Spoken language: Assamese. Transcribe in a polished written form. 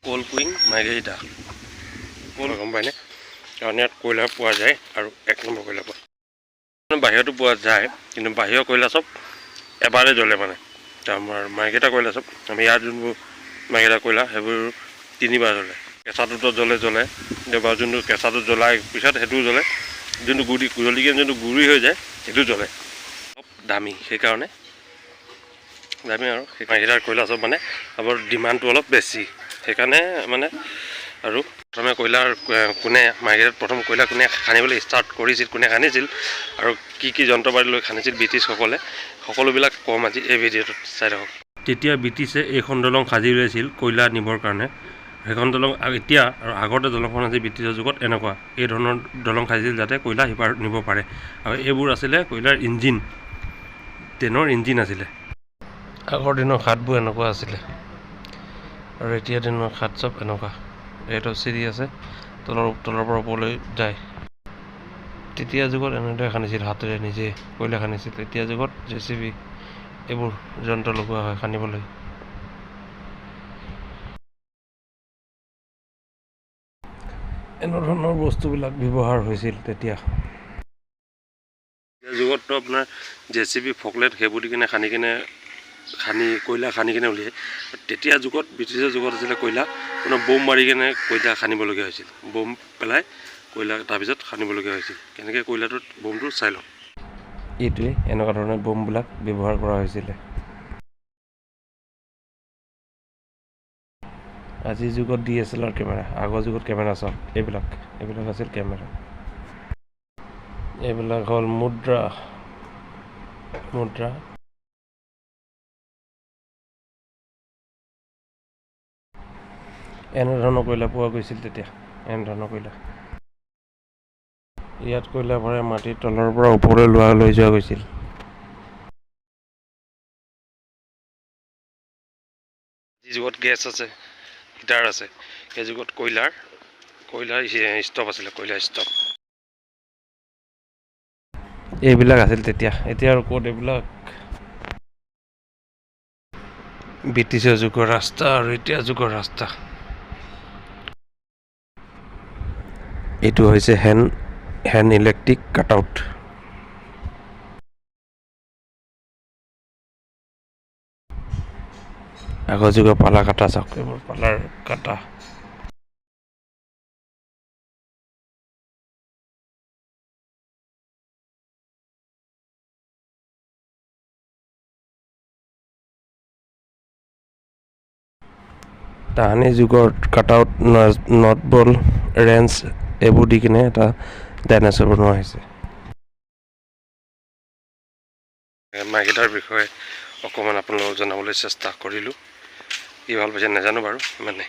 কোল কুইং মাৰ্গেৰিটা কোল গম পায়নে কাৰণ ইয়াত কয়লা পোৱা যায় আৰু 1 নম্বৰ কয়লা পোৱা বাহিৰতো পোৱা যায় কিন্তু বাহিৰৰ কয়লা চব এবাৰে জ্বলে মানে আমাৰ মাৰ্গেৰিটা কয়লা চব আমি ইয়াত যোনবোৰ মাৰ্গেৰিটা কয়লা সেইবোৰ 3বাৰ জ্বলে কেঁচাটোতো জ্বলে এবাৰ যোনটো কেঁচাটো জ্বলাৰ পিছত সেইটোও জ্বলে যোনটো জ্বলি কিনে যোনটো গুৰি হৈ যায় সেইটো জ্বলে চব দামী সেইকাৰণে দামী আৰু মাৰ্গেৰিটাৰ কয়লা চব মানে আমাৰ ডিমাণ্ডটো অলপ বেছি সেইকাৰণে মানে আৰু প্ৰথমে কয়লাৰ কোনে মাৰ্গেৰিটাত প্ৰথম কয়লা কোনে খানিবলৈ ষ্টাৰ্ট কৰিছিল কোনে খানিছিল আৰু কি যন্ত্ৰ পাতি লৈ খানিছিল ব্ৰিটিছসকলে সকলোবিলাক কম আজি এই ভিডিঅ'টোত চাই থাকক তেতিয়া ব্ৰিটিছে এইখন দলং সাজি উলিয়াইছিল কয়লা নিবৰ কাৰণে সেইখন দলং এতিয়া আৰু আগতে দলংখন আজি ব্ৰিটিছৰ যুগত এনেকুৱা এই ধৰণৰ দলং সাজিছিল যাতে কয়লা সিপাৰ নিব পাৰে আৰু এইবোৰ আছিলে কয়লাৰ ইঞ্জিন ট্ৰেইনৰ ইঞ্জিন আছিলে আগৰ দিনৰ ঘাটবোৰ এনেকুৱা আছিলে আৰু এতিয়া দিনৰ ঘাট চব এনেকুৱা এইটো চিৰি আছে তলৰ পৰা ওপৰলৈ যায় তেতিয়া যুগত এনেদৰে খান্দিছিল হাতেৰে নিজে কয়লা খান্দিছিল এতিয়া যুগত JCB এইবোৰ যন্ত্ৰ লগোৱা হয় খান্দিবলৈ এনেধৰণৰ বস্তুবিলাক ব্যৱহাৰ হৈছিল তেতিয়া যুগততো আপোনাৰ JCB ফকলেট সেইবোৰ দি কিনে কয়লা খান্দি কিনে উলিয়াই তেতিয়া যুগত ব্ৰিটিছৰ যুগত আছিলে কয়লা বোম মাৰি কিনে কয়লা খান্দিবলগীয়া হৈছিল বোম পেলাই কয়লা তাৰপিছত খান্দিবলগীয়া হৈছিল কেনেকৈ কয়লাটোত বোমটো চাই লওঁ এইটোৱে এনেকুৱা ধৰণৰ বোমবিলাক ব্যৱহাৰ কৰা হৈছিলে আজিৰ যুগত DSLR কেমেৰা আগৰ যুগত কেমেৰা চাওক এইবিলাক আছিল কেমেৰা এইবিলাক হ'ল মুদ্ৰা এনেধৰণৰ কয়লা পোৱা গৈছিল তেতিয়া এনেধৰণৰ কয়লা ইয়াত কয়লা ভৰাই মাটিৰ তলৰ পৰা ওপৰলৈ লৈ যোৱা গৈছিল যি যুগত গেছ আছে হিটাৰ আছে সেই যুগত কয়লাৰ ষ্টভ আছিলে কয়লাৰ ষ্টভ এইবিলাক আছিল তেতিয়া এতিয়া আৰু ক'ত এইবিলাক ব্ৰিটিছৰ যুগৰ ৰাস্তা আৰু এতিয়া যুগৰ ৰাস্তা এইটো হৈছে হেণ্ড ইলেক্ট্ৰিক কাটআউট আগৰ যুগৰ পালা কাটা চাওক এইবোৰ পালাৰ কাটা তাহানি যুগৰ কাটআউট নট বল ৰেঞ্চ এইবোৰ দি কিনে এটা ডাইনাছৰ বনোৱা হৈছে মাৰ্গেৰিটাৰ বিষয়ে অকণমান আপোনালোকক জনাবলৈ চেষ্টা কৰিলোঁ কি ভাল পাইছে নাজানো বাৰু ইমানে